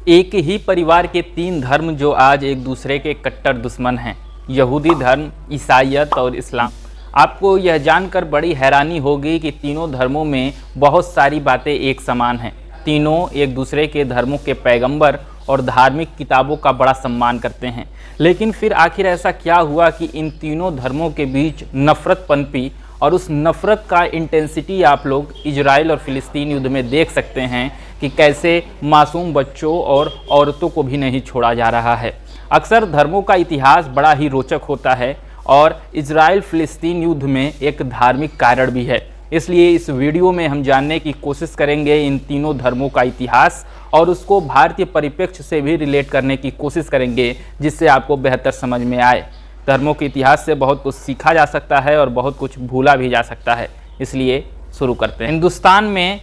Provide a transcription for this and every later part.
एक ही परिवार के तीन धर्म जो आज एक दूसरे के कट्टर दुश्मन हैं, यहूदी धर्म, ईसाईयत और इस्लाम। आपको यह जानकर बड़ी हैरानी होगी कि तीनों धर्मों में बहुत सारी बातें एक समान हैं। तीनों एक दूसरे के धर्मों के पैगंबर और धार्मिक किताबों का बड़ा सम्मान करते हैं। लेकिन फिर आखिर ऐसा क्या हुआ कि इन तीनों धर्मों के बीच नफरत पनपी, और उस नफ़रत का इंटेंसिटी आप लोग इजराइल और फ़िलिस्तीन युद्ध में देख सकते हैं कि कैसे मासूम बच्चों और औरतों को भी नहीं छोड़ा जा रहा है। अक्सर धर्मों का इतिहास बड़ा ही रोचक होता है और इजराइल फ़िलिस्तीन युद्ध में एक धार्मिक कारण भी है। इसलिए इस वीडियो में हम जानने की कोशिश करेंगे इन तीनों धर्मों का इतिहास और उसको भारतीय परिप्रेक्ष्य से भी रिलेट करने की कोशिश करेंगे, जिससे आपको बेहतर समझ में आए। धर्मों के इतिहास से बहुत कुछ सीखा जा सकता है और बहुत कुछ भूला भी जा सकता है। इसलिए शुरू करते हैं। हिंदुस्तान में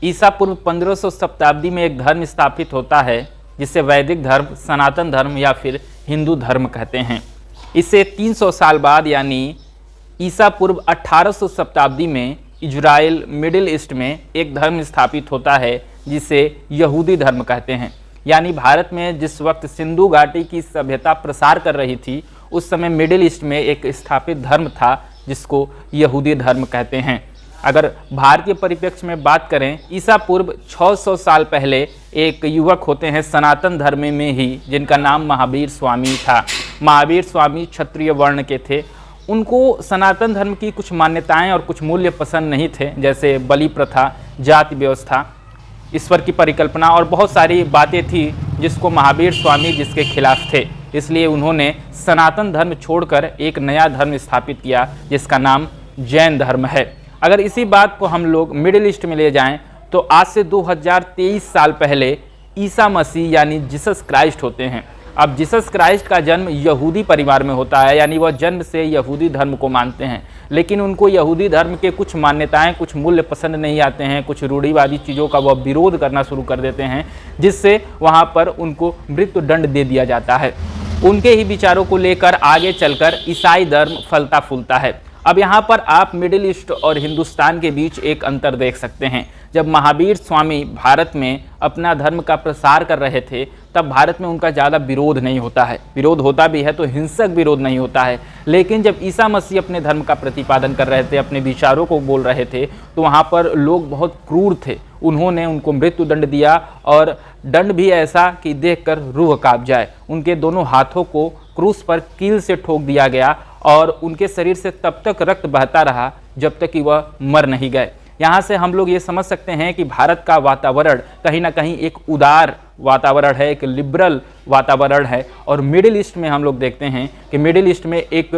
ईसा पूर्व 1500 शताब्दी में एक धर्म स्थापित होता है जिसे वैदिक धर्म, सनातन धर्म या फिर हिंदू धर्म कहते हैं। इससे 300 साल बाद यानी ईसा पूर्व 1800 शताब्दी में इजराइल मिडिल ईस्ट में एक धर्म स्थापित होता है जिसे यहूदी धर्म कहते हैं। यानी भारत में जिस वक्त सिंधु घाटी की सभ्यता प्रसार कर रही थी, उस समय मिडिल ईस्ट में एक स्थापित धर्म था जिसको यहूदी धर्म कहते हैं। अगर भारतीय परिप्रेक्ष्य में बात करें, ईसा पूर्व 600 साल पहले एक युवक होते हैं सनातन धर्म में ही, जिनका नाम महावीर स्वामी था। महावीर स्वामी क्षत्रिय वर्ण के थे। उनको सनातन धर्म की कुछ मान्यताएं और कुछ मूल्य पसंद नहीं थे, जैसे बलि प्रथा, जाति व्यवस्था, ईश्वर की परिकल्पना और बहुत सारी बातें थी जिसको महावीर स्वामी जिसके खिलाफ थे। इसलिए उन्होंने सनातन धर्म छोड़कर एक नया धर्म स्थापित किया जिसका नाम जैन धर्म है। अगर इसी बात को हम लोग मिडिल ईस्ट में ले जाएं तो आज से 2023 साल पहले ईसा मसीह यानी जीसस क्राइस्ट होते हैं। अब जीसस क्राइस्ट का जन्म यहूदी परिवार में होता है, यानी वह जन्म से यहूदी धर्म को मानते हैं। लेकिन उनको यहूदी धर्म के कुछ मान्यताएं, कुछ मूल्य पसंद नहीं आते हैं, कुछ रूढ़िवादी चीज़ों का वह विरोध करना शुरू कर देते हैं, जिससे वहाँ पर उनको मृत्यु दंड दे दिया जाता है। उनके ही विचारों को लेकर आगे चलकर ईसाई धर्म फलता फूलता है। अब यहाँ पर आप मिडिल ईस्ट और हिंदुस्तान के बीच एक अंतर देख सकते हैं। जब महावीर स्वामी भारत में अपना धर्म का प्रसार कर रहे थे, तब भारत में उनका ज़्यादा विरोध नहीं होता है। विरोध होता भी है तो हिंसक विरोध नहीं होता है। लेकिन जब ईसा मसीह अपने धर्म का प्रतिपादन कर रहे थे, अपने विचारों को बोल रहे थे, तो वहाँ पर लोग बहुत क्रूर थे। उन्होंने उनको मृत्यु दंड दिया, और दंड भी ऐसा कि देखकर रूह कांप जाए। उनके दोनों हाथों को क्रूस पर कील से ठोक दिया गया और उनके शरीर से तब तक रक्त बहता रहा जब तक कि वह मर नहीं गए। यहाँ से हम लोग ये समझ सकते हैं कि भारत का वातावरण कहीं ना कहीं एक उदार वातावरण है, एक लिबरल वातावरण है। और मिडिल ईस्ट में हम लोग देखते हैं कि मिडिल ईस्ट में एक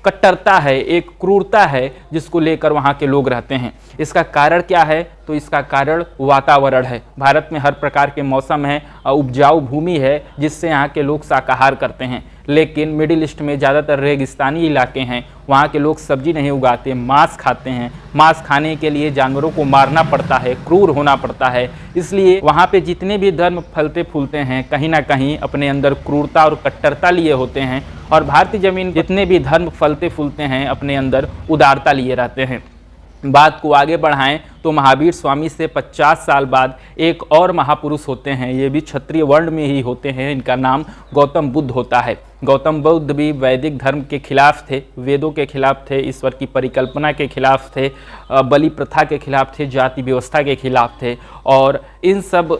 कट्टरता है, एक क्रूरता है जिसको लेकर वहाँ के लोग रहते हैं। इसका कारण क्या है? तो इसका कारण वातावरण है। भारत में हर प्रकार के मौसम है, उपजाऊ भूमि है, जिससे यहाँ के लोग शाकाहार करते हैं। लेकिन मिडिल ईस्ट में ज़्यादातर रेगिस्तानी इलाके हैं, वहाँ के लोग सब्जी नहीं उगाते, मांस खाते हैं। मांस खाने के लिए जानवरों को मारना पड़ता है, क्रूर होना पड़ता है। इसलिए वहाँ पे जितने भी धर्म फलते फूलते हैं, कहीं ना कहीं अपने अंदर क्रूरता और कट्टरता लिए होते हैं। और भारतीय जमीन जितने भी धर्म फलते फूलते हैं, अपने अंदर उदारता लिए रहते हैं। बात को आगे बढ़ाएं तो महावीर स्वामी से 50 साल बाद एक और महापुरुष होते हैं। ये भी क्षत्रिय वर्ण में ही होते हैं। इनका नाम गौतम बुद्ध होता है। गौतम बुद्ध भी वैदिक धर्म के खिलाफ थे, वेदों के खिलाफ थे, ईश्वर की परिकल्पना के खिलाफ थे, बलि प्रथा के खिलाफ थे, जाति व्यवस्था के खिलाफ थे। और इन सब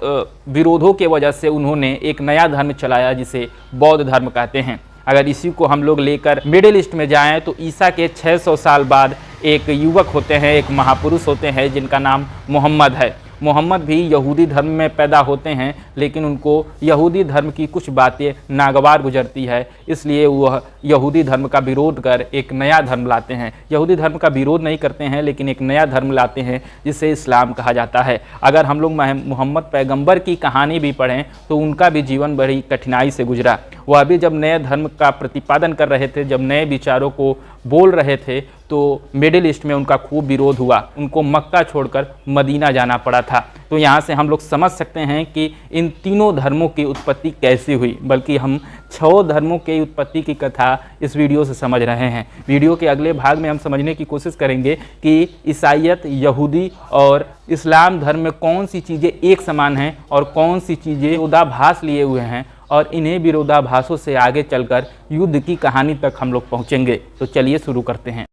विरोधों के वजह से उन्होंने एक नया धर्म चलाया जिसे बौद्ध धर्म कहते हैं। अगर इसी को हम लोग लेकर मिडिल ईस्ट में जाएं तो ईसा के 600 साल बाद एक युवक होते हैं, एक महापुरुष होते हैं जिनका नाम मोहम्मद है। मोहम्मद भी यहूदी धर्म में पैदा होते हैं, लेकिन उनको यहूदी धर्म की कुछ बातें नागवार गुजरती है, इसलिए वह यहूदी धर्म का विरोध कर एक नया धर्म लाते हैं। यहूदी धर्म का विरोध नहीं करते हैं, लेकिन एक नया धर्म लाते हैं जिसे इस्लाम कहा जाता है। अगर हम लोग मोहम्मद पैगंबर की कहानी भी पढ़ें तो उनका भी जीवन बड़ी कठिनाई से गुजरा। वह भी जब नए धर्म का प्रतिपादन कर रहे थे, जब नए विचारों को बोल रहे थे, तो मिडिल ईस्ट में उनका खूब विरोध हुआ, उनको मक्का छोड़कर मदीना जाना पड़ा था। तो यहाँ से हम लोग समझ सकते हैं कि इन तीनों धर्मों की उत्पत्ति कैसे हुई, बल्कि हम 6 धर्मों की उत्पत्ति की कथा इस वीडियो से समझ रहे हैं। वीडियो के अगले भाग में हम समझने की कोशिश करेंगे कि ईसाईयत, यहूदी और इस्लाम धर्म में कौन सी चीज़ें एक समान हैं और कौन सी चीज़ें विरोधाभास लिए हुए हैं, और इन्हें विरोधाभासों से आगे चलकर युद्ध की कहानी तक हम लोग पहुँचेंगे। तो चलिए शुरू करते हैं।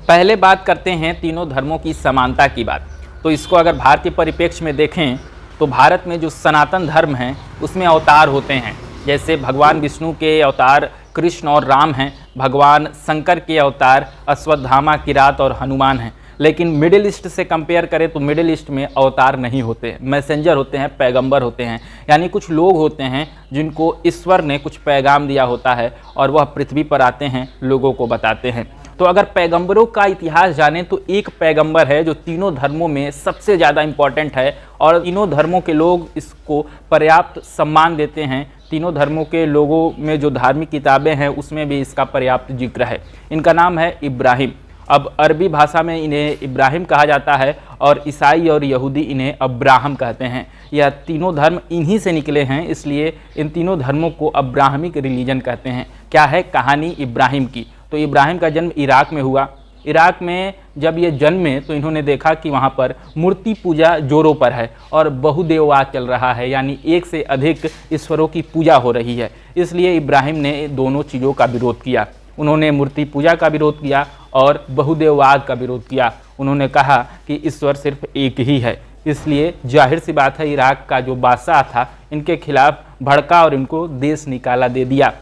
पहले बात करते हैं तीनों धर्मों की समानता की बात। तो इसको अगर भारतीय परिप्रेक्ष्य में देखें तो भारत में जो सनातन धर्म है उसमें अवतार होते हैं। जैसे भगवान विष्णु के अवतार कृष्ण और राम हैं, भगवान शंकर के अवतार अश्वत्थामा, किरात और हनुमान हैं। लेकिन मिडिल ईस्ट से कंपेयर करें तो मिडिल ईस्ट में अवतार नहीं होते, मैसेंजर होते हैं, पैगंबर होते हैं। यानी कुछ लोग होते हैं जिनको ईश्वर ने कुछ पैगाम दिया होता है और वह पृथ्वी पर आते हैं, लोगों को बताते हैं। तो अगर पैगंबरों का इतिहास जानें तो एक पैगंबर है जो तीनों धर्मों में सबसे ज़्यादा इम्पॉर्टेंट है और तीनों धर्मों के लोग इसको पर्याप्त सम्मान देते हैं। तीनों धर्मों के लोगों में जो धार्मिक किताबें हैं उसमें भी इसका पर्याप्त जिक्र है। इनका नाम है इब्राहिम। अब अरबी भाषा में इन्हें इब्राहिम कहा जाता है और ईसाई और यहूदी इन्हें अब्राहम कहते हैं। यह तीनों धर्म इन्हीं से निकले हैं, इसलिए इन तीनों धर्मों को अब्राहमिक रिलीजन कहते हैं। क्या है कहानी इब्राहिम की? तो इब्राहिम का जन्म इराक में हुआ। इराक में जब ये जन्मे तो इन्होंने देखा कि वहाँ पर मूर्ति पूजा जोरों पर है और बहुदेववाद चल रहा है, यानी एक से अधिक ईश्वरों की पूजा हो रही है। इसलिए इब्राहिम ने दोनों चीज़ों का विरोध किया। उन्होंने मूर्ति पूजा का विरोध किया और बहुदेववाद का विरोध किया। उन्होंने कहा कि ईश्वर सिर्फ एक ही है। इसलिए जाहिर सी बात है इराक का जो बादशाह था इनके खिलाफ भड़का और इनको देश निकाला दे दिया।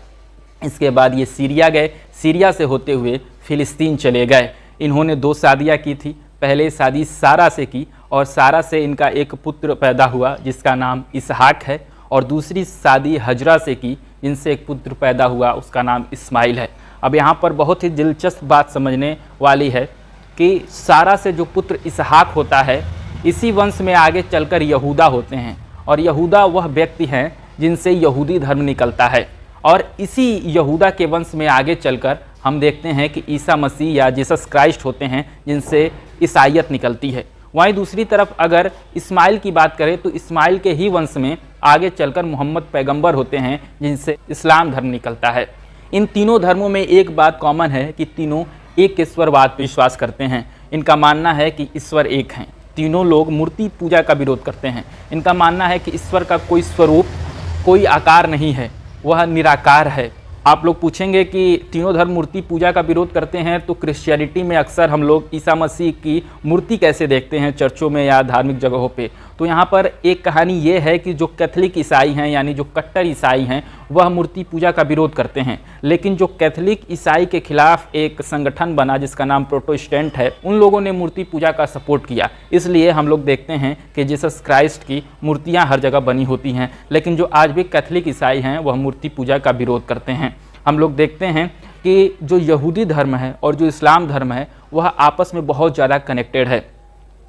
इसके बाद ये सीरिया गए, सीरिया से होते हुए फिलिस्तीन चले गए। इन्होंने 2 शादियाँ की थी। पहले शादी सारा से की और सारा से इनका एक पुत्र पैदा हुआ जिसका नाम इसहाक है, और दूसरी शादी हजरा से की जिनसे एक पुत्र पैदा हुआ उसका नाम इस्माइल है। अब यहाँ पर बहुत ही दिलचस्प बात समझने वाली है कि सारा से जो पुत्र इसहाक होता है इसी वंश में आगे चलकर यहूदा होते हैं, और यहूदा वह व्यक्ति हैं जिनसे यहूदी धर्म निकलता है। और इसी यहूदा के वंश में आगे चलकर हम देखते हैं कि ईसा मसीह या जीसस क्राइस्ट होते हैं जिनसे ईसाईयत निकलती है। वहीं दूसरी तरफ अगर इस्माइल की बात करें तो इस्माइल के ही वंश में आगे चलकर मोहम्मद पैगंबर होते हैं जिनसे इस्लाम धर्म निकलता है। इन तीनों धर्मों में एक बात कॉमन है कि तीनों एक ईश्वरवाद पर विश्वास करते हैं। इनका मानना है कि ईश्वर एक हैं। तीनों लोग मूर्ति पूजा का विरोध करते हैं। इनका मानना है कि ईश्वर का कोई स्वरूप, कोई आकार नहीं है, वह निराकार है। आप लोग पूछेंगे कि तीनों धर्म मूर्ति पूजा का विरोध करते हैं तो क्रिश्चियनिटी में अक्सर हम लोग ईसा मसीह की मूर्ति कैसे देखते हैं चर्चों में या धार्मिक जगहों पे। तो यहाँ पर एक कहानी ये है कि जो कैथोलिक ईसाई हैं यानी जो कट्टर ईसाई हैं वह मूर्ति पूजा का विरोध करते हैं, लेकिन जो कैथोलिक ईसाई के खिलाफ एक संगठन बना जिसका नाम प्रोटेस्टेंट है, उन लोगों ने मूर्ति पूजा का सपोर्ट किया। इसलिए हम लोग देखते हैं कि जीसस क्राइस्ट की मूर्तियाँ हर जगह बनी होती हैं, लेकिन जो आज भी कैथोलिक ईसाई हैं वह मूर्ति पूजा का विरोध करते हैं। हम लोग देखते हैं कि जो यहूदी धर्म है और जो इस्लाम धर्म है वह आपस में बहुत ज़्यादा कनेक्टेड है।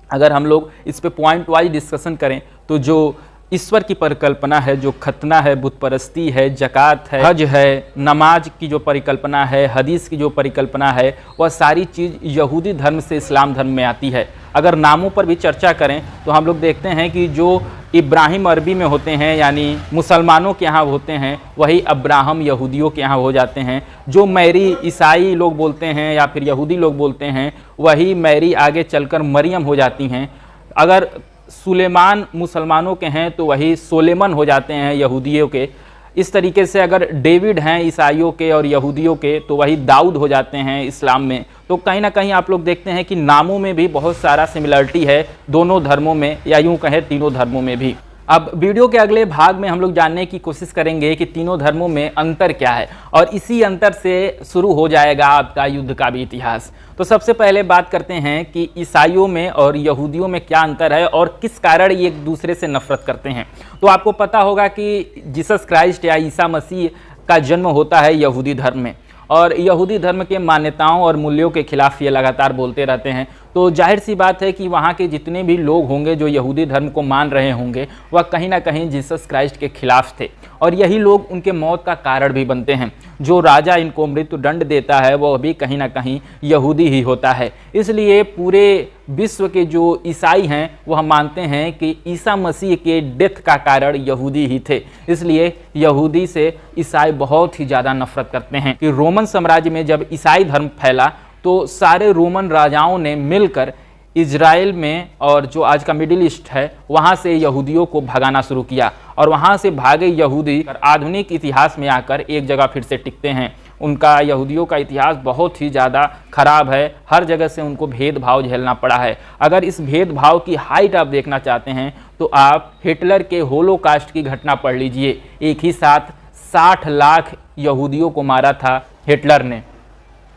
अगर हम लोग इस पे पॉइंट वाइज डिस्कशन करें तो जो ईश्वर की परिकल्पना है, जो खतना है, बुत परस्ती है, जकात है, हज है, नमाज की जो परिकल्पना है, हदीस की जो परिकल्पना है, वह सारी चीज़ यहूदी धर्म से इस्लाम धर्म में आती है। अगर नामों पर भी चर्चा करें तो हम लोग देखते हैं कि जो इब्राहिम अरबी में होते हैं यानी मुसलमानों के यहाँ होते हैं वही अब्राहम यहूदियों के यहाँ हो जाते हैं। जो मैरी ईसाई लोग बोलते हैं या फिर यहूदी लोग बोलते हैं वही मैरी आगे चलकर मरियम हो जाती हैं। अगर सुलेमान मुसलमानों के हैं तो वही सोलेमन हो जाते हैं यहूदियों के। इस तरीके से अगर डेविड हैं ईसाइयों के और यहूदियों के तो वही दाऊद हो जाते हैं इस्लाम में। तो कहीं ना कहीं आप लोग देखते हैं कि नामों में भी बहुत सारा सिमिलरिटी है दोनों धर्मों में, या यूँ कहें तीनों धर्मों में भी। अब वीडियो के अगले भाग में हम लोग जानने की कोशिश करेंगे कि तीनों धर्मों में अंतर क्या है, और इसी अंतर से शुरू हो जाएगा आपका युद्ध का भी इतिहास। तो सबसे पहले बात करते हैं कि ईसाइयों में और यहूदियों में क्या अंतर है और किस कारण ये एक दूसरे से नफरत करते हैं। तो आपको पता होगा कि जीसस क्राइस्ट या ईसा मसीह का जन्म होता है यहूदी धर्म में, और यहूदी धर्म के मान्यताओं और मूल्यों के खिलाफ ये लगातार बोलते रहते हैं। तो जाहिर सी बात है कि वहाँ के जितने भी लोग होंगे जो यहूदी धर्म को मान रहे होंगे वह कहीं ना कहीं जीसस क्राइस्ट के खिलाफ थे, और यही लोग उनके मौत का कारण भी बनते हैं। जो राजा इनको मृत्यु दंड देता है वह भी कहीं ना कहीं यहूदी ही होता है। इसलिए पूरे विश्व के जो ईसाई हैं वह मानते हैं कि ईसा मसीह के डेथ का कारण यहूदी ही थे। इसलिए यहूदी से ईसाई बहुत ही ज़्यादा नफरत करते हैं। कि रोमन साम्राज्य में जब ईसाई धर्म फैला तो सारे रोमन राजाओं ने मिलकर इजराइल में और जो आज का मिडिल ईस्ट है वहाँ से यहूदियों को भगाना शुरू किया, और वहाँ से भागे यहूदी आधुनिक इतिहास में आकर एक जगह फिर से टिकते हैं। उनका यहूदियों का इतिहास बहुत ही ज़्यादा खराब है, हर जगह से उनको भेदभाव झेलना पड़ा है। अगर इस भेदभाव की हाइट आप देखना चाहते हैं तो आप हिटलर के होलोकास्ट की घटना पढ़ लीजिए। एक ही साथ 60 लाख यहूदियों को मारा था हिटलर ने,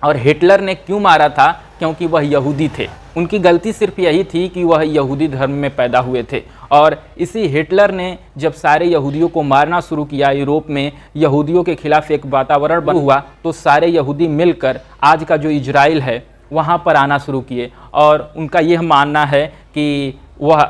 और हिटलर ने क्यों मारा था? क्योंकि वह यहूदी थे। उनकी गलती सिर्फ यही थी कि वह यहूदी धर्म में पैदा हुए थे, और इसी हिटलर ने जब सारे यहूदियों को मारना शुरू किया, यूरोप में यहूदियों के खिलाफ एक वातावरण बना हुआ, तो सारे यहूदी मिलकर आज का जो इजराइल है वहाँ पर आना शुरू किए। और उनका यह मानना है कि वह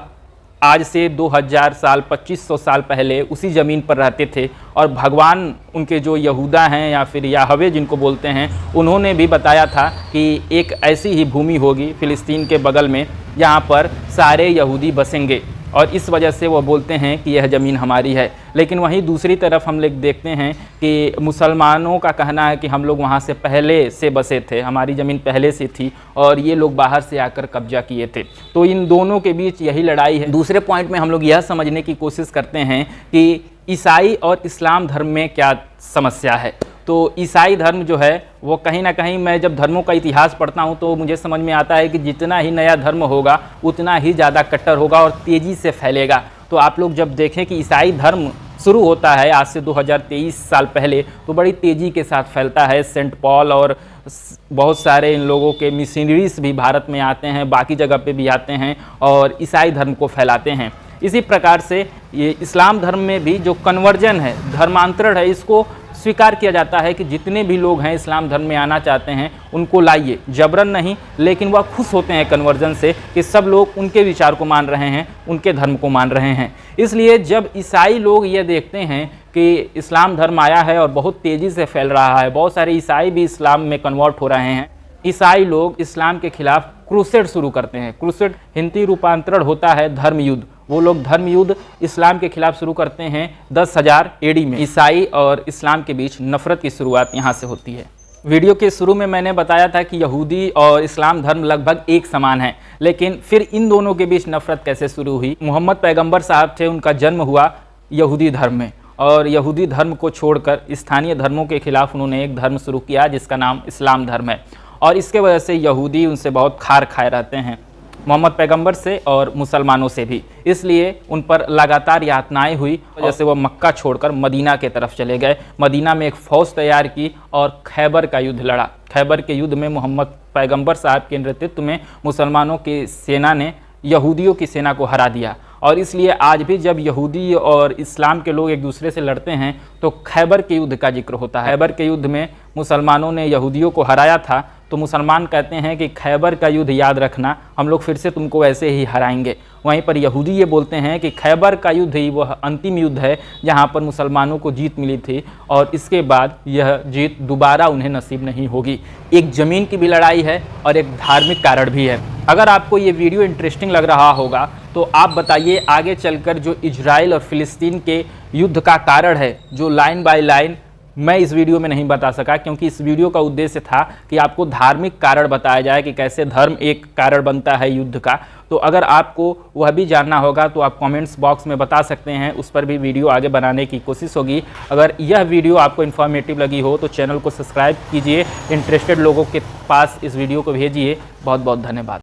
आज से 2000 साल 2500 साल पहले उसी ज़मीन पर रहते थे, और भगवान उनके जो यहूदा हैं या फिर याहवे जिनको बोलते हैं, उन्होंने भी बताया था कि एक ऐसी ही भूमि होगी फ़िलिस्तीन के बगल में जहाँ पर सारे यहूदी बसेंगे, और इस वजह से वो बोलते हैं कि यह ज़मीन हमारी है। लेकिन वहीं दूसरी तरफ हम लोग देखते हैं कि मुसलमानों का कहना है कि हम लोग वहाँ से पहले से बसे थे, हमारी ज़मीन पहले से थी, और ये लोग बाहर से आकर कब्जा किए थे। तो इन दोनों के बीच यही लड़ाई है। दूसरे पॉइंट में हम लोग यह समझने की कोशिश करते हैं कि ईसाई और इस्लाम धर्म में क्या समस्या है। तो ईसाई धर्म जो है वो कहीं ना कहीं, मैं जब धर्मों का इतिहास पढ़ता हूँ तो मुझे समझ में आता है कि जितना ही नया धर्म होगा उतना ही ज़्यादा कट्टर होगा और तेज़ी से फैलेगा। तो आप लोग जब देखें कि ईसाई धर्म शुरू होता है आज से 2023 साल पहले, तो बड़ी तेज़ी के साथ फैलता है। सेंट पॉल और बहुत सारे इन लोगों के मिशनरीज भी भारत में आते हैं, बाकी जगह पे भी आते हैं और ईसाई धर्म को फैलाते हैं। इसी प्रकार से ये इस्लाम धर्म में भी जो कन्वर्जन है, धर्मांतरण है, इसको स्वीकार किया जाता है कि जितने भी लोग हैं इस्लाम धर्म में आना चाहते हैं उनको लाइए, जबरन नहीं, लेकिन वह खुश होते हैं कन्वर्जन से कि सब लोग उनके विचार को मान रहे हैं, उनके धर्म को मान रहे हैं। इसलिए जब ईसाई लोग ये देखते हैं कि इस्लाम धर्म आया है और बहुत तेज़ी से फैल रहा है, बहुत सारे ईसाई भी इस्लाम में कन्वर्ट हो रहे हैं, ईसाई लोग इस्लाम के खिलाफ क्रूसेड शुरू करते हैं। क्रूसेड हिंदी रूपांतरण होता है धर्म युद्ध। वो लोग धर्म युद्ध इस्लाम के खिलाफ शुरू करते हैं 10,000 एडी में। ईसाई और इस्लाम के बीच नफरत की शुरुआत यहाँ से होती है। वीडियो के शुरू में मैंने बताया था कि यहूदी और इस्लाम धर्म लगभग एक समान है, लेकिन फिर इन दोनों के बीच नफरत कैसे शुरू हुई? मोहम्मद पैगंबर साहब थे, उनका जन्म हुआ यहूदी धर्म में, और यहूदी धर्म को छोड़कर स्थानीय धर्मों के खिलाफ उन्होंने एक धर्म शुरू किया जिसका नाम इस्लाम धर्म है। और इसके वजह से यहूदी उनसे बहुत खार खाए रहते हैं, मोहम्मद पैगंबर से और मुसलमानों से भी। इसलिए उन पर लगातार यातनाएं हुई, जैसे वो मक्का छोड़कर मदीना के तरफ चले गए। मदीना में एक फ़ौज तैयार की और खैबर का युद्ध लड़ा। खैबर के युद्ध में मोहम्मद पैगंबर साहब के नेतृत्व में मुसलमानों की सेना ने यहूदियों की सेना को हरा दिया। और इसलिए आज भी जब यहूदी और इस्लाम के लोग एक दूसरे से लड़ते हैं तो खैबर के युद्ध का जिक्र होता है। खैबर के युद्ध में मुसलमानों ने यहूदियों को हराया था, तो मुसलमान कहते हैं कि खैबर का युद्ध याद रखना, हम लोग फिर से तुमको ऐसे ही हराएंगे। वहीं पर यहूदी ये बोलते हैं कि खैबर का युद्ध ही वह अंतिम युद्ध है जहां पर मुसलमानों को जीत मिली थी, और इसके बाद यह जीत दोबारा उन्हें नसीब नहीं होगी। एक ज़मीन की भी लड़ाई है और एक धार्मिक कारण भी है। अगर आपको ये वीडियो इंटरेस्टिंग लग रहा होगा तो आप बताइए आगे चलकर जो इजराइल और फ़िलिस्तीन के युद्ध का कारण है, जो लाइन बाय लाइन मैं इस वीडियो में नहीं बता सका, क्योंकि इस वीडियो का उद्देश्य था कि आपको धार्मिक कारण बताया जाए कि कैसे धर्म एक कारण बनता है युद्ध का। तो अगर आपको वह भी जानना होगा तो आप कमेंट्स बॉक्स में बता सकते हैं, उस पर भी वीडियो आगे बनाने की कोशिश होगी। अगर यह वीडियो आपको इन्फॉर्मेटिव लगी हो तो चैनल को सब्सक्राइब कीजिए, इंटरेस्टेड लोगों के पास इस वीडियो को भेजिए। बहुत बहुत धन्यवाद।